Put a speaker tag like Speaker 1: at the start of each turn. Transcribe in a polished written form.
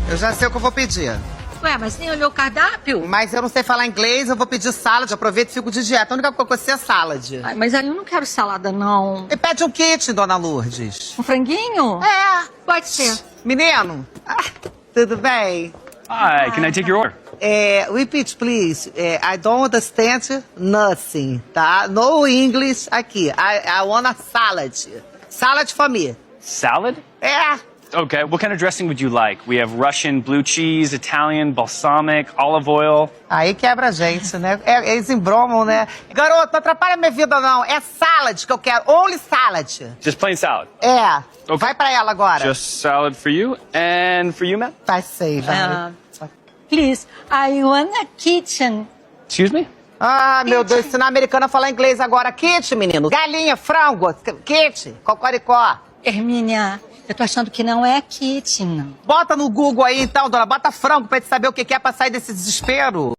Speaker 1: Eu já sei o que eu vou pedir.
Speaker 2: Ué, mas nem olhou o cardápio?
Speaker 1: Mas eu não sei falar inglês, eu vou pedir salad. Aproveito e fico de dieta. A única coisa que eu sei é salad.
Speaker 2: Ai, mas aí eu não quero salada, não.
Speaker 1: E pede um kit, dona Lourdes.
Speaker 2: Um franguinho?
Speaker 1: É.
Speaker 2: Pode ser.
Speaker 1: Menino, tudo bem?
Speaker 3: Hi, can I take your order?
Speaker 1: Repeat, please. I don't understand nothing, tá? No English aqui. I want a salad. Salad for me.
Speaker 3: Salad?
Speaker 1: É.
Speaker 3: Okay, what kind of dressing would you like? We have Russian blue cheese, Italian, balsamic, olive oil.
Speaker 1: Aí quebra a gente, né? Eles embromam, né? Garoto, não atrapalha minha vida, não. É salad que eu quero. Only salad.
Speaker 3: Just plain salad.
Speaker 1: É.
Speaker 3: Ok.
Speaker 1: Vai pra ela agora.
Speaker 3: Just salad for you. And for you, ma'am?
Speaker 1: Vai sei, vai.
Speaker 2: Please, I want a kitchen.
Speaker 3: Excuse me?
Speaker 1: Ah, meu Deus, ensinar a americana a falar inglês agora. Kit, menino. Galinha, frango, kit, cocoricó.
Speaker 2: Hermínia, eu tô achando que não é kitchen, não.
Speaker 1: Bota no Google aí, então, dona. Bota frango pra gente saber o que é pra sair desse desespero.